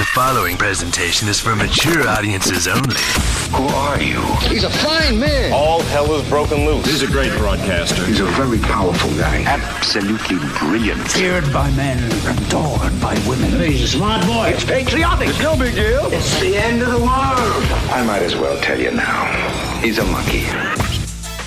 The following presentation is for mature audiences only. Who are you? He's a fine man. All hell is broken loose. He's a great broadcaster. He's a very powerful guy. Absolutely brilliant. Feared by men, adored by women. He's a smart boy. It's patriotic. It's no big deal. It's the end of the world. I might as well tell you now. He's a monkey.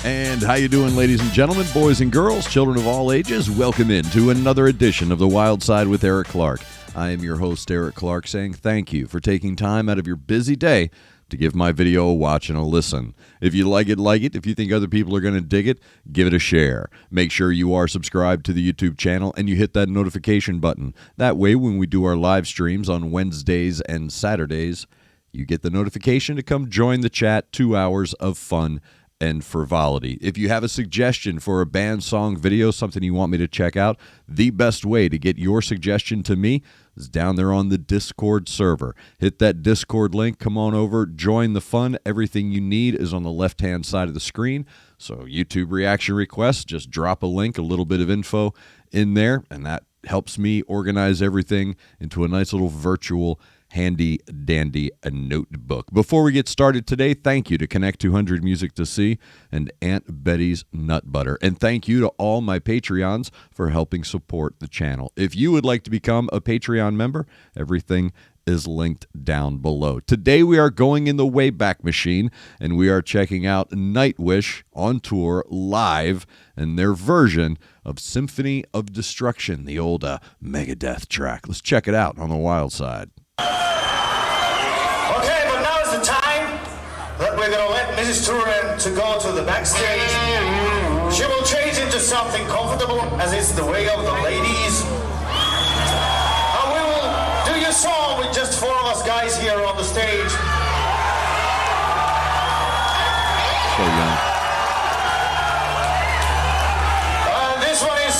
And how you doing, ladies and gentlemen, boys and girls, children of all ages? Welcome in to another edition of The Wyldeside with Eric Clark. I am your host, Eric Clark, saying thank you for taking time out of your busy day to give my video a watch and a listen. If you like it, like it. If you think other people are going to dig it, give it a share. Make sure you are subscribed to the YouTube channel and you hit that notification button. That way, when we do our live streams on Wednesdays and Saturdays, you get the notification to come join the chat. 2 hours of fun and frivolity. If you have a suggestion for a band, song, video, something you want me to check out, the best way to get your suggestion to me is down there on the Discord server. Hit that Discord link, come on over, join the fun. Everything you need is on the left-hand side of the screen. So YouTube reaction requests, just drop a link, a little bit of info in there, and that helps me organize everything into a nice little virtual handy dandy notebook. Before we get started today, thank you to Connect 200 Music to See and Aunt Betty's Nut Butter. And thank you to all my Patreons for helping support the channel. If you would like to become a Patreon member, everything is linked down below. Today we are going in the Wayback Machine and we are checking out Nightwish on tour live and their version of Symphony of Destruction, the old Megadeth track. Let's check it out on the Wyldeside. Okay, but now is the time that we're going to let Mrs. Turin to go to the backstage. She will change into something comfortable, as is the way of the ladies. And we will do your song with just four of us guys here on the stage. So young. This one is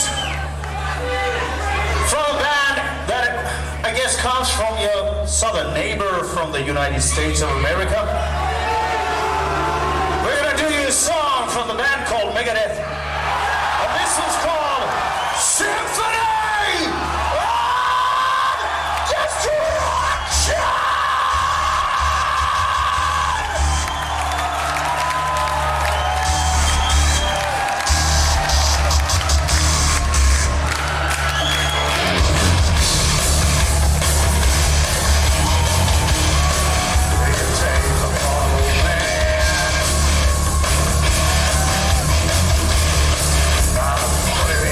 from a band that I guess comes from your southern neighbor from the United States of America. We're gonna do you a song from the band called Megadeth. And this one's called Symphony of Destruction! Put it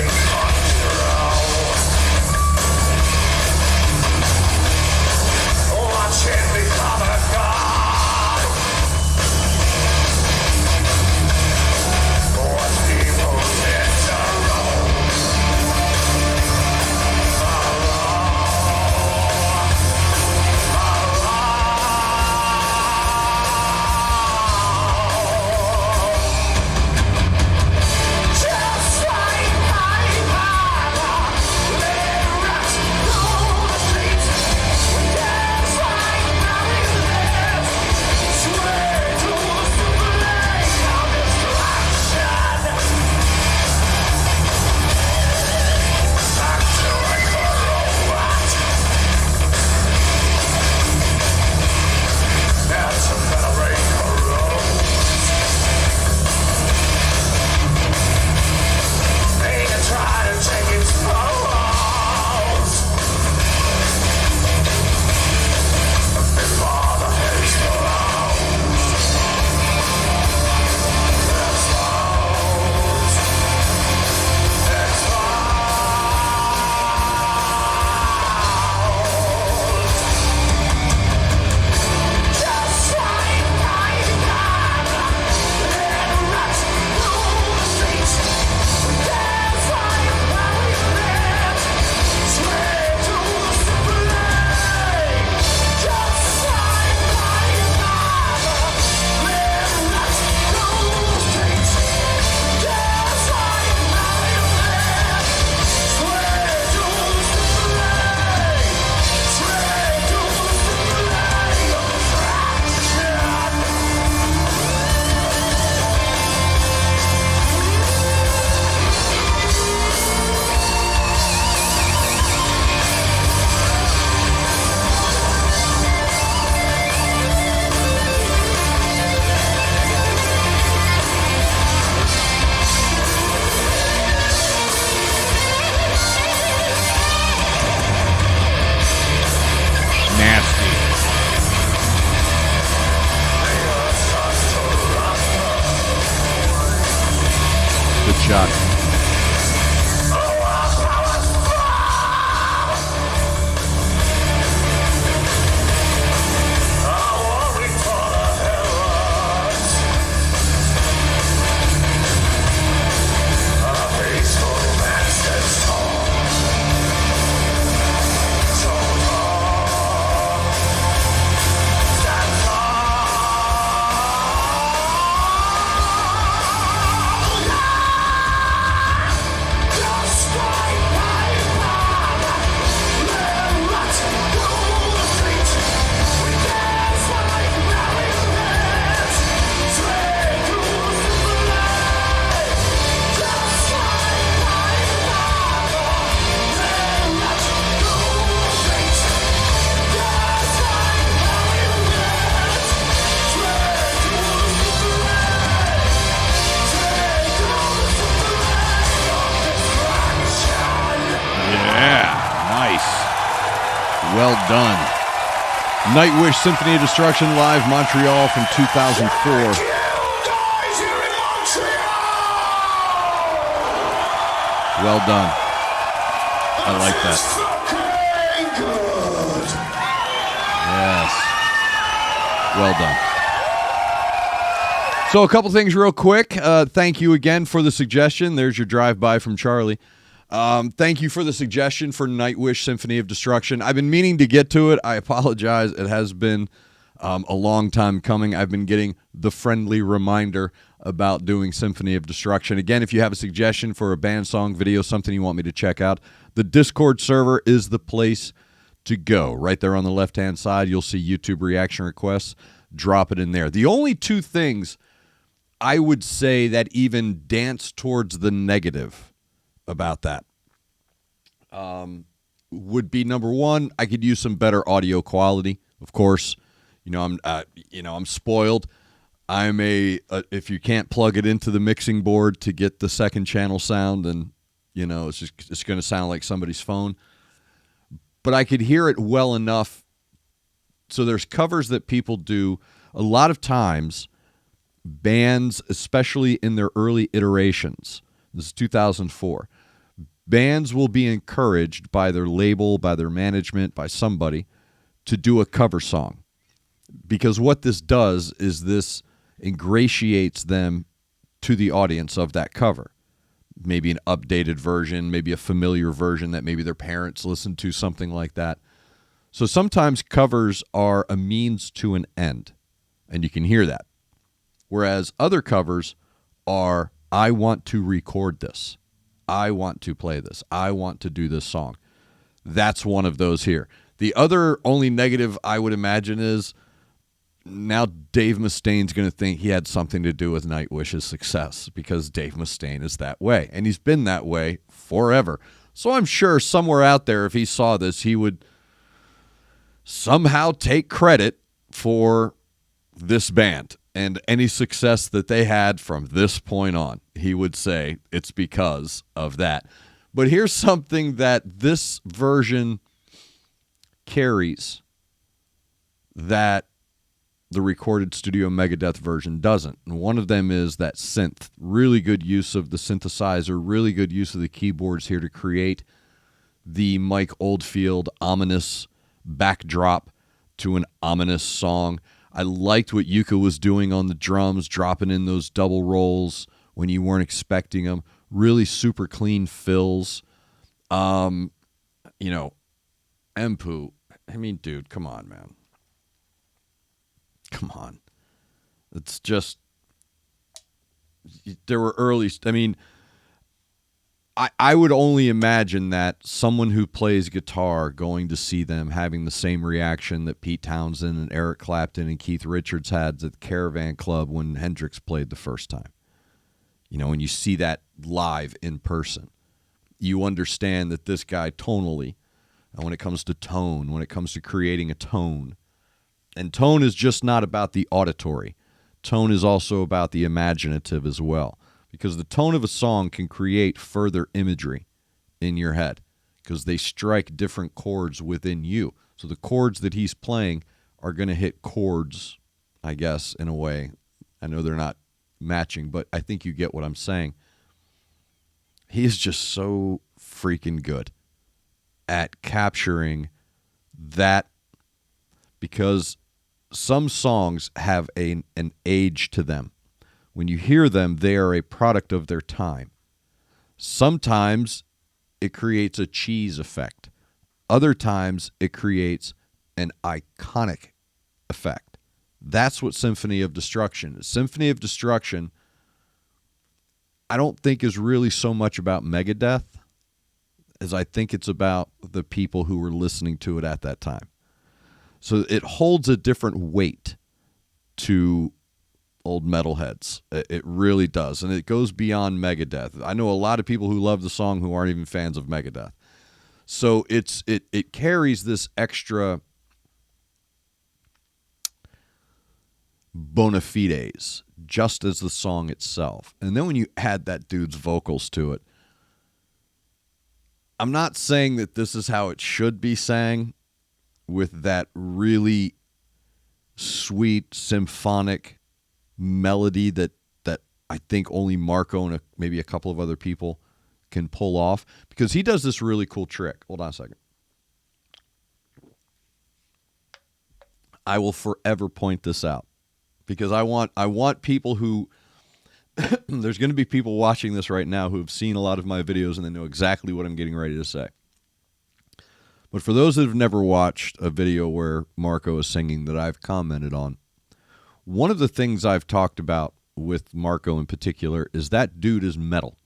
Well done. Nightwish Symphony of Destruction live Montreal from 2004. Well done. I like that. Yes. Well done. So a couple things real quick. Thank you again for the suggestion. There's your drive-by from Charlie. Thank you for the suggestion for Nightwish Symphony of Destruction. I've been meaning to get to it. I apologize. It has been a long time coming. I've been getting the friendly reminder about doing Symphony of Destruction. Again, if you have a suggestion for a band song, video, something you want me to check out, the Discord server is the place to go. Right there on the left-hand side, you'll see YouTube reaction requests. Drop it in there. The only two things I would say that even dance towards the negative about that would be, number one, I could use some better audio quality. Of course, I'm spoiled. I'm if you can't plug it into the mixing board to get the second channel sound, then it's going to sound like somebody's phone. But I could hear it well enough. So there's covers that people do a lot of times. Bands, especially in their early iterations, this is 2004, bands will be encouraged by their label, by their management, by somebody to do a cover song. Because what this does is this ingratiates them to the audience of that cover. Maybe an updated version, maybe a familiar version that maybe their parents listened to, something like that. So sometimes covers are a means to an end, and you can hear that. Whereas other covers are, I want to record this. I want to play this. I want to do this song. That's one of those here. The other only negative I would imagine is now Dave Mustaine's going to think he had something to do with Nightwish's success because Dave Mustaine is that way. And he's been that way forever. So I'm sure somewhere out there, if he saw this, he would somehow take credit for this band and any success that they had from this point on. He would say it's because of that. But here's something that this version carries that the recorded studio Megadeth version doesn't. And one of them is that synth. Really good use of the synthesizer, really good use of the keyboards here to create the Mike Oldfield ominous backdrop to an ominous song. I liked what Yuka was doing on the drums, dropping in those double rolls when you weren't expecting them. Really super clean fills. Empu. I mean, dude, come on, man. Come on. It's just, there were early, I would only imagine that someone who plays guitar going to see them having the same reaction that Pete Townsend and Eric Clapton and Keith Richards had at the Caravan Club when Hendrix played the first time. When you see that live in person, you understand that this guy tonally, and when it comes to tone, when it comes to creating a tone, and tone is just not about the auditory. Tone is also about the imaginative as well. Because the tone of a song can create further imagery in your head. Because they strike different chords within you. So the chords that he's playing are going to hit chords, I guess, in a way. I know they're not matching, but I think you get what I'm saying. He is just so freaking good at capturing that, because some songs have an age to them. When you hear them, they are a product of their time. Sometimes it creates a cheese effect. Other times it creates an iconic effect. That's what Symphony of Destruction is. Symphony of Destruction, I don't think is really so much about Megadeth as I think it's about the people who were listening to it at that time. So it holds a different weight to old metalheads. It really does. And it goes beyond Megadeth. I know a lot of people who love the song who aren't even fans of Megadeth. So it carries this extra bona fides, just as the song itself. And then when you add that dude's vocals to it, I'm not saying that this is how it should be sang. with that really sweet symphonic melody that I think only Marco and maybe a couple of other people can pull off, because he does this really cool trick. Hold on a second. I will forever point this out because I want people who there's going to be people watching this right now who have seen a lot of my videos and they know exactly what I'm getting ready to say. But for those that have never watched a video where Marco is singing that I've commented on, one of the things I've talked about with Marco in particular is that dude is metal.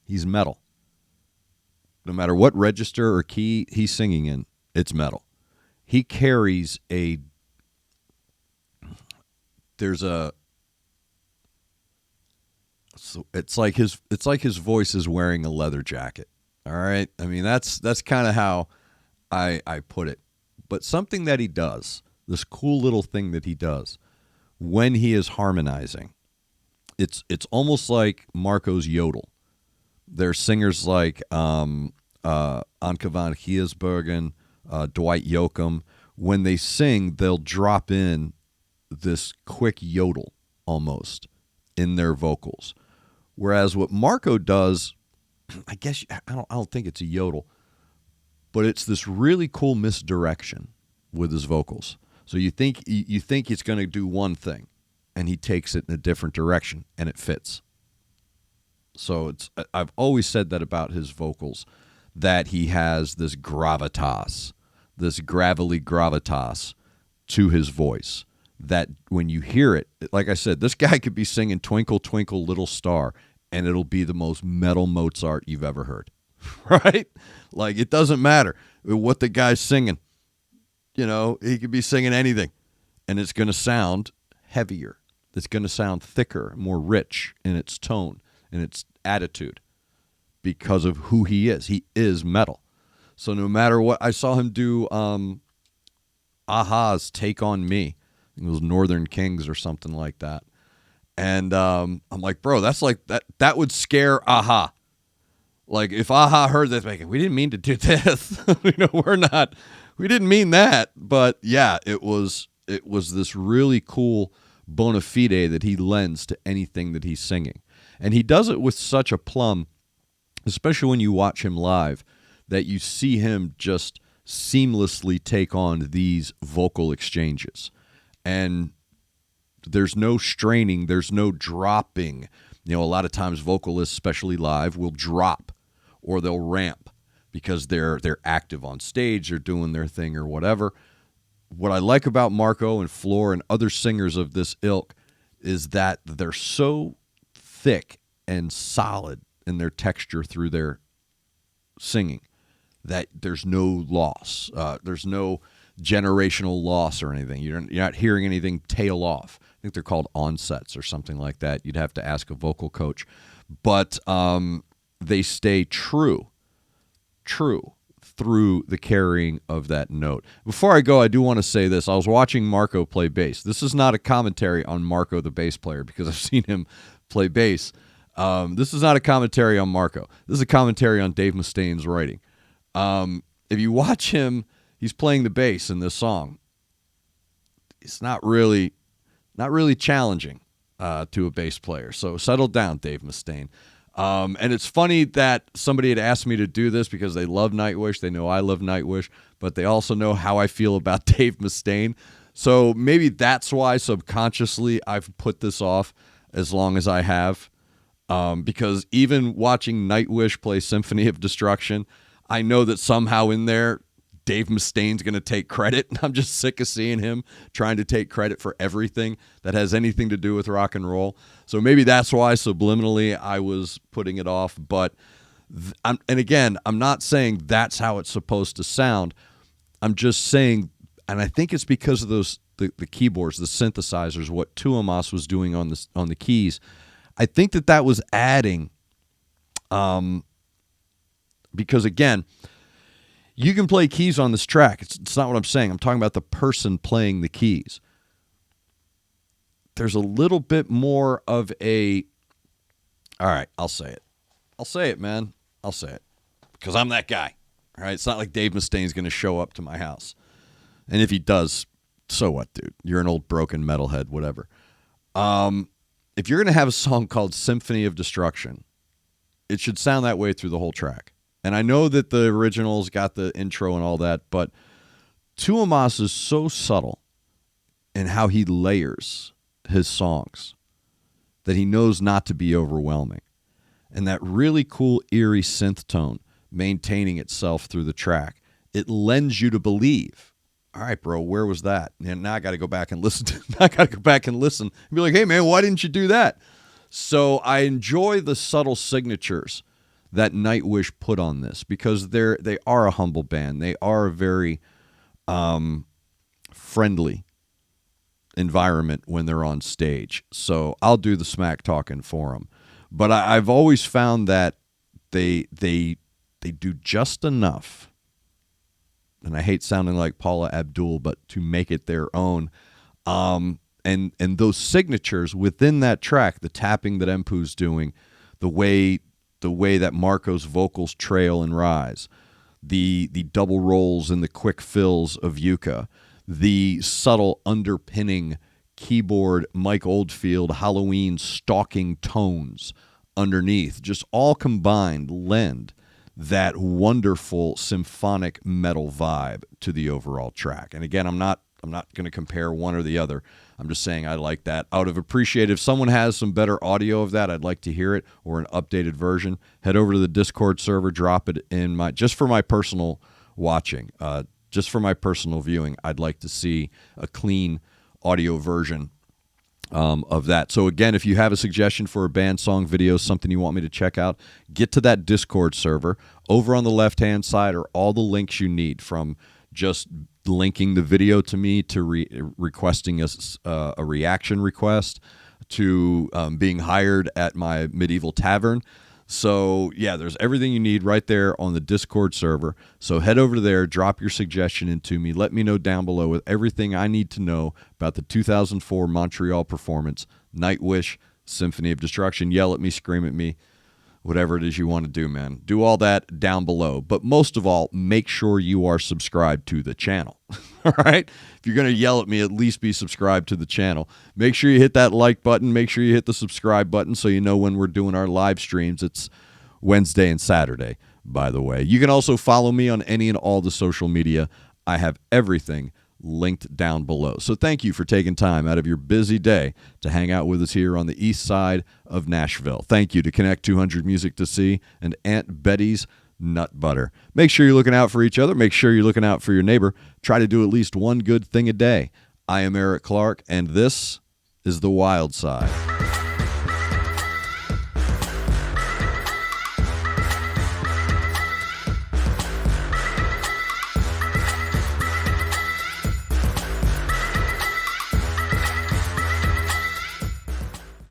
He's metal. No matter what register or key he's singing in, it's metal. He carries it's like his voice is wearing a leather jacket. All right? I mean, that's kind of how I put it. But something that he does, this cool little thing that he does when he is harmonizing, it's almost like Marco's yodel. There's singers like Anke van Giersbergen, Dwight Yoakam. When they sing, they'll drop in this quick yodel almost in their vocals. Whereas what Marco does, I guess I don't think it's a yodel, but it's this really cool misdirection with his vocals. So you think it's going to do one thing, and he takes it in a different direction, and it fits. So I've always said that about his vocals, that he has this gravitas, this gravelly gravitas to his voice, that when you hear it, like I said, this guy could be singing Twinkle, Twinkle, Little Star, and it'll be the most metal Mozart you've ever heard, right? Like, it doesn't matter what the guy's singing. You know, he could be singing anything, and it's going to sound heavier. It's going to sound thicker, more rich in its tone and its attitude because of who he is. He is metal. So no matter what, I saw him do Aha's Take On Me. I think it was Northern Kings or something like that. And I'm like, bro, that's like that would scare Aha. Like, if Aha heard this, like, we didn't mean to do this. We didn't mean that. But yeah, it was this really cool bona fide that he lends to anything that he's singing. And he does it with such a plum, especially when you watch him live, that you see him just seamlessly take on these vocal exchanges. And there's no straining, there's no dropping. You know, a lot of times vocalists, especially live, will drop or they'll ramp because they're active on stage, they're doing their thing or whatever. What I like about Marco and Floor and other singers of this ilk is that they're so thick and solid in their texture through their singing that there's no loss. There's no generational loss or anything. You're not hearing anything tail off. I think they're called onsets or something like that. You'd have to ask a vocal coach. But they stay true through the carrying of that note. Before I go, I do want to say this. I was watching Marco play bass. This is not a commentary on Marco, the bass player, because I've seen him play bass. This is not a commentary on Marco. This is a commentary on Dave Mustaine's writing. If you watch him, he's playing the bass in this song. It's not really challenging to a bass player. So settle down, Dave Mustaine. And it's funny that somebody had asked me to do this because they love Nightwish. They know I love Nightwish, but they also know how I feel about Dave Mustaine. So maybe that's why subconsciously I've put this off as long as I have. Because even watching Nightwish play Symphony of Destruction, I know that somehow in there, Dave Mustaine's going to take credit. I'm just sick of seeing him trying to take credit for everything that has anything to do with rock and roll. So maybe that's why subliminally I was putting it off. But, and again, I'm not saying that's how it's supposed to sound. I'm just saying, and I think it's because of those the keyboards, the synthesizers, what Tuomas was doing on the keys. I think that was adding, because again, you can play keys on this track. It's not what I'm saying. I'm talking about the person playing the keys. There's a little bit more of a... All right, I'll say it. I'll say it, man. I'll say it. Because I'm that guy. All right, it's not like Dave Mustaine's going to show up to my house. And if he does, so what, dude? You're an old broken metalhead, whatever. If you're going to have a song called Symphony of Destruction, it should sound that way through the whole track. And I know that the original's got the intro and all that, but Tuomas is so subtle in how he layers his songs that he knows not to be overwhelming. And that really cool, eerie synth tone maintaining itself through the track, it lends you to believe, all right, bro, where was that? And now I got to go back and listen. And be like, hey, man, why didn't you do that? So I enjoy the subtle signatures that Nightwish put on this because they are a humble band. They are a very friendly environment when they're on stage. So I'll do the smack talking for them. But I've always found that they do just enough, and I hate sounding like Paula Abdul, but to make it their own. And those signatures within that track, the tapping that Empu's doing, the way that Marco's vocals trail and rise, the double rolls and the quick fills of Yuka, the subtle underpinning keyboard Mike Oldfield Halloween stalking tones underneath, just all combined lend that wonderful symphonic metal vibe to the overall track. And again, I'm not going to compare one or the other. I'm just saying I like that. Out of appreciate, if someone has some better audio of that, I'd like to hear it, or an updated version. Head over to the Discord server, drop it in just for my personal watching, just for my personal viewing. I'd like to see a clean audio version of that. So again, if you have a suggestion for a band song video, something you want me to check out, get to that Discord server. Over on the left-hand side are all the links you need, from just linking the video to me, to requesting a reaction request, to being hired at my medieval tavern. So yeah, there's everything you need right there on the Discord server. So head over there, drop your suggestion into me. Let me know down below with everything I need to know about the 2004 Montreal performance, Nightwish, Symphony of Destruction. Yell at me, scream at me, whatever it is you want to do, man. Do all that down below. But most of all, make sure you are subscribed to the channel. All right? If you're going to yell at me, at least be subscribed to the channel. Make sure you hit that like button. Make sure you hit the subscribe button so you know when we're doing our live streams. It's Wednesday and Saturday, by the way. You can also follow me on any and all the social media. I have everything linked down below. So thank you for taking time out of your busy day to hang out with us here on the east side of Nashville. Thank you to Connect 200 Music to See and Aunt Betty's Nut Butter. Make sure you're looking out for each other. Make sure you're looking out for your neighbor. Try to do at least one good thing a day. I am Eric Clark, and this is The Wyldeside.